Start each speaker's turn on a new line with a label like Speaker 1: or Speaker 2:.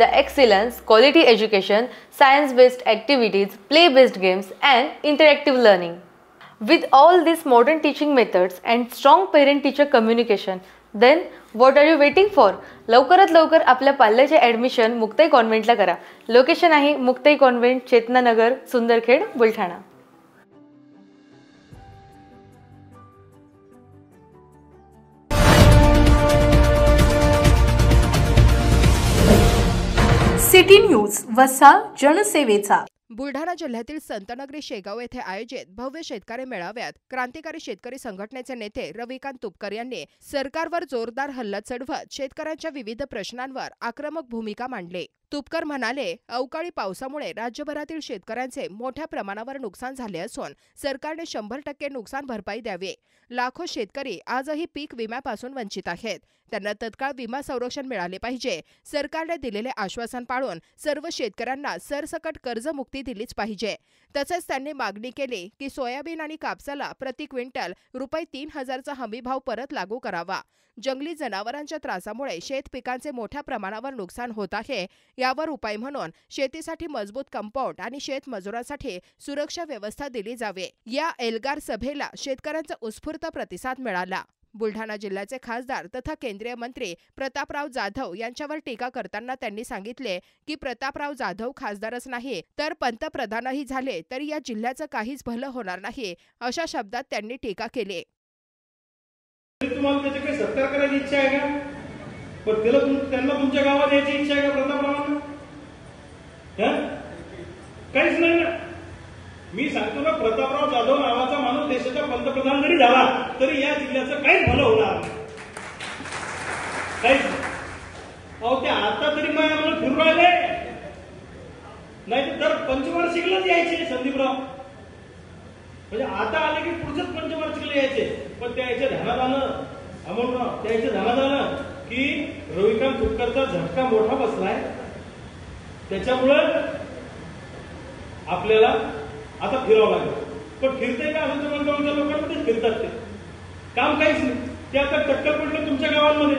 Speaker 1: the excellence, quality education, science-based activities, play-based games and interactive learning. With all these modern teaching methods and strong parent-teacher communication, then what are you waiting for? लवकरात लवकर आपल्या पाल्याचे admission Muktai कॉन्व्हेंटला करा. Location आहे Muktai convent, चेतना नगर, Sundarkhed, Buldhana.
Speaker 2: City news, वसा जनसेवेचा.
Speaker 3: बुलढाणा जिल्ह्यातील संतनगरी शेगाव येथे आयोजित भव्य शेतकरी मेळाव्यात क्रांतिकारी शेतकरी संघटनेचे नेते रविकांत तुपकर यांनी सरकारवर जोरदार हल्ला चढवत शेतकऱ्यांच्या विविध प्रश्नांवर आक्रमक भूमिका मांडली. तुपकर म्हणाले, अवकाळी पावसामुळे राज्यभरातील शेतकऱ्यांचे मोठ्या प्रमाणावर नुकसान झाले असून सरकारने 100% नुकसान भरपाई द्यावी. लाखो शेतकरी आजही पीक विम्यापासून वंचित आहेत. त्यांना तत्काळ विमा संरक्षण मिळाले पाहिजे. सरकारने दिलेले आश्वासन पाळून सर्व शेतकऱ्यांना सरसकट कर्जमुक्ती दिलीच पाहिजे. तसेच त्यांनी मागणी केली की सोयाबीन आणि कापसाला प्रति क्विंटल ₹3000चा हमीभाव परत लागू करावा. जंगली जनावरांच्या त्रासामुळे शेत पिकांचे मोठ्या प्रमाणावर नुकसान होत आहे. यावर उपाय म्हणून शेतीसाठी मजबूत कंपाऊंड आणि शेतमजुरांसाठी सुरक्षा व्यवस्था दिली जावे. या एल्गार सभेला शेतकऱ्यांचा उत्स्फूर्त प्रतिसाद मिळाला. बुलढाणा जिल्ह्याचे खासदार तथा केंद्रीय मंत्री प्रतापराव जाधव यांच्यावर टीका करताना त्यांनी सांगितले की प्रतापराव जाधव खासदारच नाही तर पंतप्रधानही झाले तरी या जिल्ह्याचं काहीच भलं होणार नाही, अशा शब्दात त्यांनी टीका केली.
Speaker 4: तुम्हाला त्याची काही सत्कार करायची इच्छा आहे का? पण त्यांना तुमच्या गावात यायची इच्छा आहे का प्रतापरावांना? काहीच नाही ना. मी सांगतो ना, प्रतापराव जाधव नावाचा माणूस देशाचा पंतप्रधान जरी झाला तरी या जिल्ह्याचं काहीच भलं होणार काहीच. अहो, ते आता तरी मग आम्हाला फिरून राहिले, नाही तर पंचवार्षिकलाच यायचे संदीपराव. म्हणजे आता आले की पुढचंच पंचवार्षिकला यायचे. पण त्याच्या ध्यानात आलं, अमोलराव त्याच्या ध्यानात आलं की रविकांत तुपकरचा झटका मोठा बसलाय, त्याच्यामुळं आपल्याला आता फिरावं लागेल. पण फिरते का? अजून गावच्या लोकांमध्ये फिरतात, ते काम काहीच नाही. ते आता टक्कर पडलं तुमच्या गावांमध्ये.